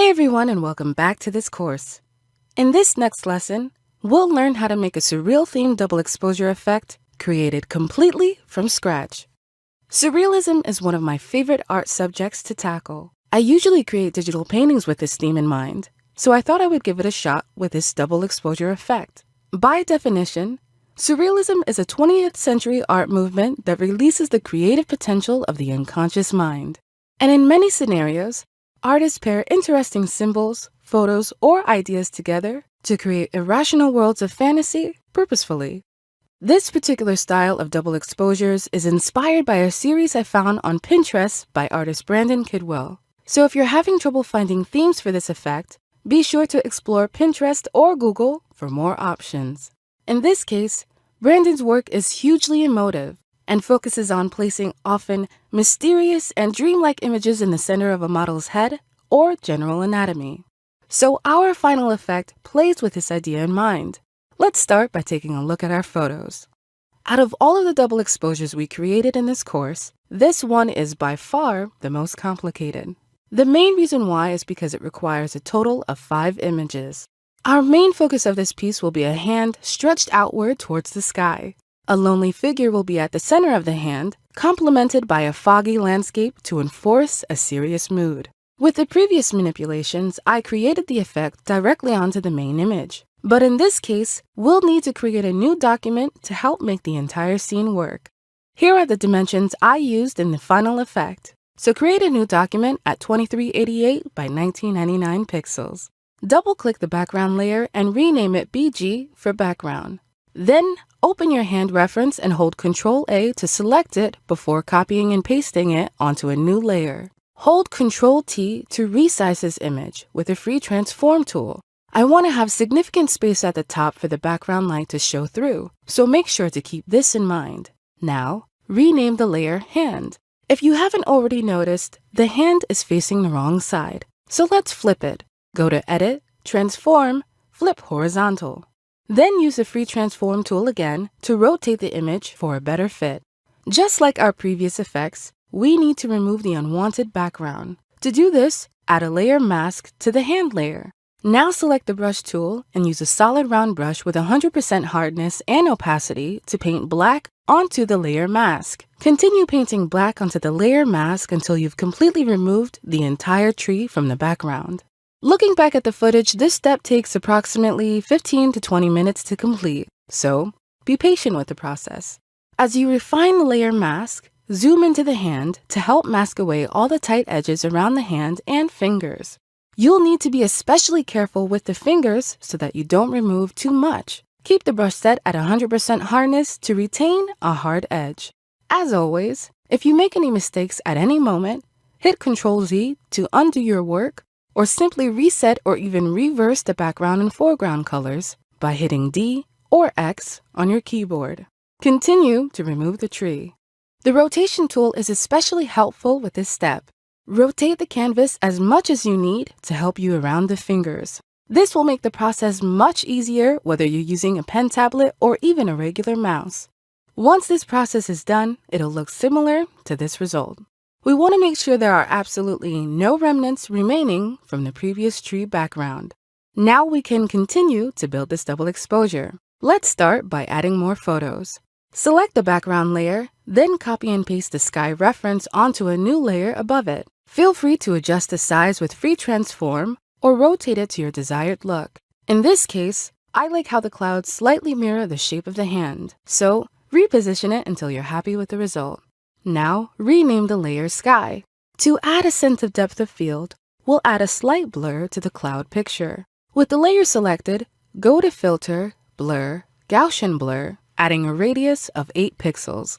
Hey everyone, and welcome back to this course. In this next lesson, we'll learn how to make a surreal themed double exposure effect created completely from scratch. Surrealism is one of my favorite art subjects to tackle. I usually create digital paintings with this theme in mind, so I thought I would give it a shot with this double exposure effect. By definition, surrealism is a 20th century art movement that releases the creative potential of the unconscious mind. And in many scenarios, artists pair interesting symbols, photos, or ideas together to create irrational worlds of fantasy purposefully. This particular style of double exposures is inspired by a series I found on Pinterest by artist Brandon Kidwell. So if you're having trouble finding themes for this effect, be sure to explore Pinterest or Google for more options. In this case, Brandon's work is hugely emotive and focuses on placing often mysterious and dreamlike images in the center of a model's head or general anatomy. So our final effect plays with this idea in mind. Let's start by taking a look at our photos. Out of all of the double exposures we created in this course, this one is by far the most complicated. The main reason why is because it requires a total of 5 images. Our main focus of this piece will be a hand stretched outward towards the sky. A lonely figure will be at the center of the hand, complemented by a foggy landscape to enforce a serious mood. With the previous manipulations, I created the effect directly onto the main image. But in this case, we'll need to create a new document to help make the entire scene work. Here are the dimensions I used in the final effect. So create a new document at 2388 by 1999 pixels. Double-click the background layer and rename it BG for background. Then, open your hand reference and hold Ctrl-A to select it before copying and pasting it onto a new layer. Hold Ctrl-T to resize this image with a free transform tool. I want to have significant space at the top for the background light to show through, so make sure to keep this in mind. Now, rename the layer Hand. If you haven't already noticed, the hand is facing the wrong side. So let's flip it. Go to Edit, Transform, Flip Horizontal. Then use the free transform tool again to rotate the image for a better fit. Just like our previous effects, we need to remove the unwanted background. To do this, add a layer mask to the hand layer. Now select the brush tool and use a solid round brush with 100% hardness and opacity to paint black onto the layer mask. Continue painting black onto the layer mask until you've completely removed the entire tree from the background. Looking back at the footage, this step takes approximately 15 to 20 minutes to complete, so be patient with the process. As you refine the layer mask, zoom into the hand to help mask away all the tight edges around the hand and fingers. You'll need to be especially careful with the fingers so that you don't remove too much. Keep the brush set at 100% hardness to retain a hard edge. As always, if you make any mistakes at any moment, hit Ctrl-Z to undo your work, or simply reset or even reverse the background and foreground colors by hitting D or X on your keyboard. Continue to remove the tree. The rotation tool is especially helpful with this step. Rotate the canvas as much as you need to help you around the fingers. This will make the process much easier whether you're using a pen tablet or even a regular mouse. Once this process is done, it'll look similar to this result. We want to make sure there are absolutely no remnants remaining from the previous tree background. Now we can continue to build this double exposure. Let's start by adding more photos. Select the background layer, then copy and paste the sky reference onto a new layer above it. Feel free to adjust the size with free transform or rotate it to your desired look. In this case, I like how the clouds slightly mirror the shape of the hand, so reposition it until you're happy with the result. Now, rename the layer Sky. To add a sense of depth of field, we'll add a slight blur to the cloud picture. With the layer selected, go to Filter, Blur, Gaussian Blur, adding a radius of 8 pixels.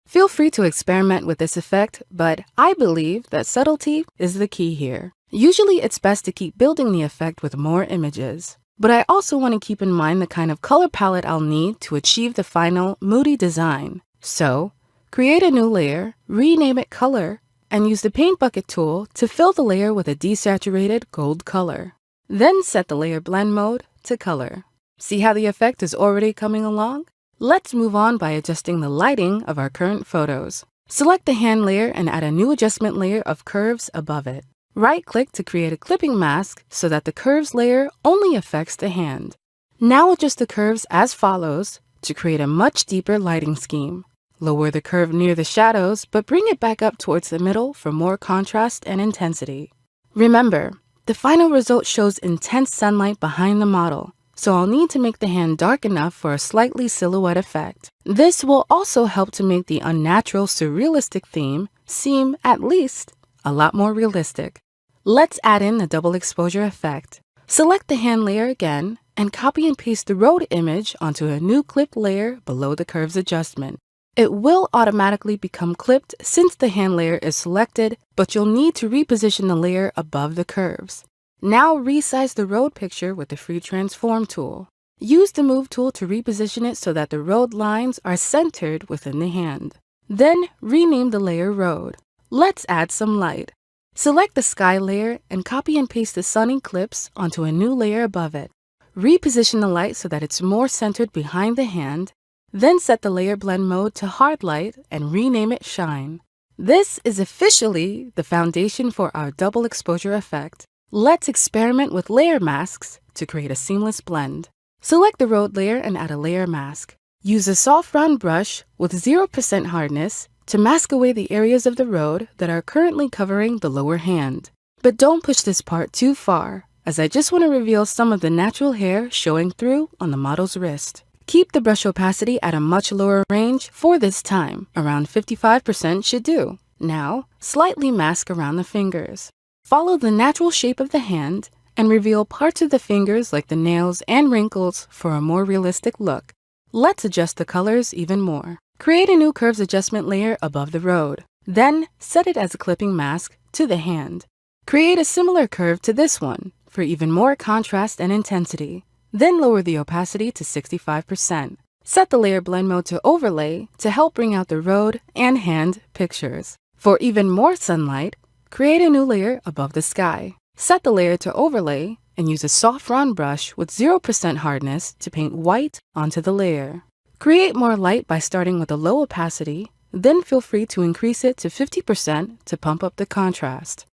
Feel free to experiment with this effect, but I believe that subtlety is the key here. Usually it's best to keep building the effect with more images, but I also want to keep in mind the kind of color palette I'll need to achieve the final moody design. So, create a new layer, rename it Color, and use the Paint Bucket tool to fill the layer with a desaturated gold color. Then set the layer blend mode to Color. See how the effect is already coming along? Let's move on by adjusting the lighting of our current photos. Select the hand layer and add a new adjustment layer of curves above it. Right-click to create a clipping mask so that the curves layer only affects the hand. Now adjust the curves as follows to create a much deeper lighting scheme. Lower the curve near the shadows, but bring it back up towards the middle for more contrast and intensity. Remember, the final result shows intense sunlight behind the model, so I'll need to make the hand dark enough for a slightly silhouette effect. This will also help to make the unnatural surrealistic theme seem, at least, a lot more realistic. Let's add in the double exposure effect. Select the hand layer again and copy and paste the road image onto a new clipped layer below the curves adjustment. It will automatically become clipped since the hand layer is selected, but you'll need to reposition the layer above the curves. Now resize the road picture with the Free Transform tool. Use the Move tool to reposition it so that the road lines are centered within the hand. Then rename the layer Road. Let's add some light. Select the sky layer and copy and paste the sun eclipse onto a new layer above it. Reposition the light so that it's more centered behind the hand, then set the layer blend mode to hard light and rename it Shine. This is officially the foundation for our double exposure effect. Let's experiment with layer masks to create a seamless blend. Select the road layer and add a layer mask. Use a soft round brush with 0% hardness to mask away the areas of the road that are currently covering the lower hand. But don't push this part too far, as I just want to reveal some of the natural hair showing through on the model's wrist. Keep the brush opacity at a much lower range for this time, around 55% should do. Now, slightly mask around the fingers. Follow the natural shape of the hand and reveal parts of the fingers like the nails and wrinkles for a more realistic look. Let's adjust the colors even more. Create a new curves adjustment layer above the road. Then set it as a clipping mask to the hand. Create a similar curve to this one for even more contrast and intensity. Then lower the opacity to 65%. Set the layer blend mode to overlay to help bring out the road and hand pictures. For even more sunlight, create a new layer above the sky. Set the layer to overlay and use a soft round brush with 0% hardness to paint white onto the layer. Create more light by starting with a low opacity, then feel free to increase it to 50% to pump up the contrast.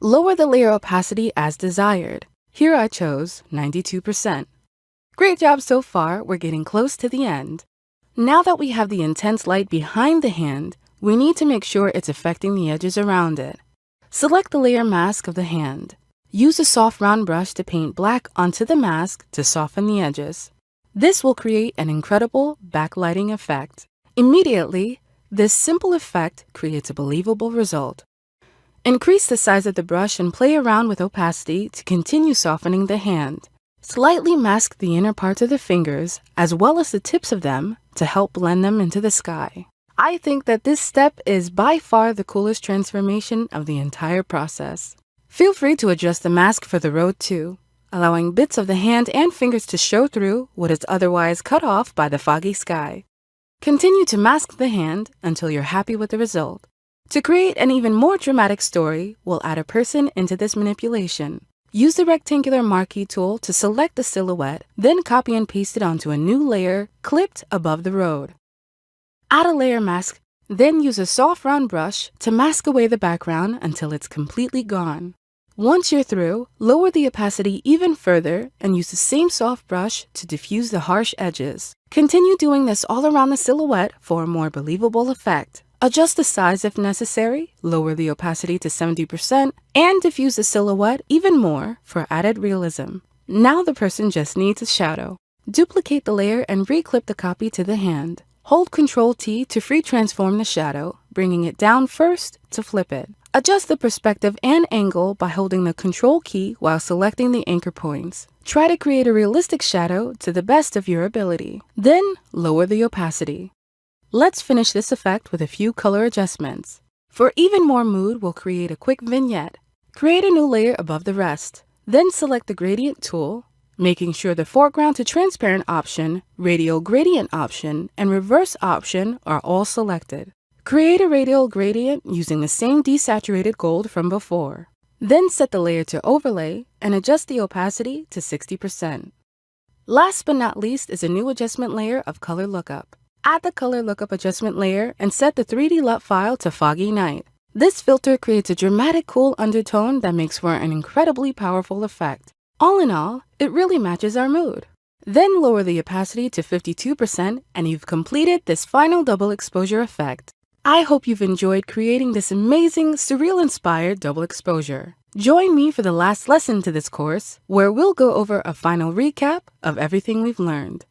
Lower the layer opacity as desired. Here I chose 92%. Great job so far, we're getting close to the end. Now that we have the intense light behind the hand, we need to make sure it's affecting the edges around it. Select the layer mask of the hand. Use a soft round brush to paint black onto the mask to soften the edges. This will create an incredible backlighting effect. Immediately, this simple effect creates a believable result. Increase the size of the brush and play around with opacity to continue softening the hand. Slightly mask the inner parts of the fingers as well as the tips of them to help blend them into the sky. I think that this step is by far the coolest transformation of the entire process. Feel free to adjust the mask for the road too, allowing bits of the hand and fingers to show through what is otherwise cut off by the foggy sky. Continue to mask the hand until you're happy with the result. To create an even more dramatic story, we'll add a person into this manipulation. Use the rectangular marquee tool to select the silhouette, then copy and paste it onto a new layer clipped above the road. Add a layer mask, then use a soft round brush to mask away the background until it's completely gone. Once you're through, lower the opacity even further and use the same soft brush to diffuse the harsh edges. Continue doing this all around the silhouette for a more believable effect. Adjust the size if necessary, lower the opacity to 70%, and diffuse the silhouette even more for added realism. Now the person just needs a shadow. Duplicate the layer and reclip the copy to the hand. Hold Ctrl-T to free transform the shadow, bringing it down first to flip it. Adjust the perspective and angle by holding the Control key while selecting the anchor points. Try to create a realistic shadow to the best of your ability. Then lower the opacity. Let's finish this effect with a few color adjustments. For even more mood, we'll create a quick vignette. Create a new layer above the rest. Then select the gradient tool, making sure the foreground to transparent option, radial gradient option, and reverse option are all selected. Create a radial gradient using the same desaturated gold from before. Then set the layer to overlay and adjust the opacity to 60%. Last but not least is a new adjustment layer of color lookup. Add the color lookup adjustment layer and set the 3D LUT file to Foggy Night. This filter creates a dramatic cool undertone that makes for an incredibly powerful effect. All in all, it really matches our mood. Then lower the opacity to 52% and you've completed this final double exposure effect. I hope you've enjoyed creating this amazing surreal-inspired double exposure. Join me for the last lesson to this course, where we'll go over a final recap of everything we've learned.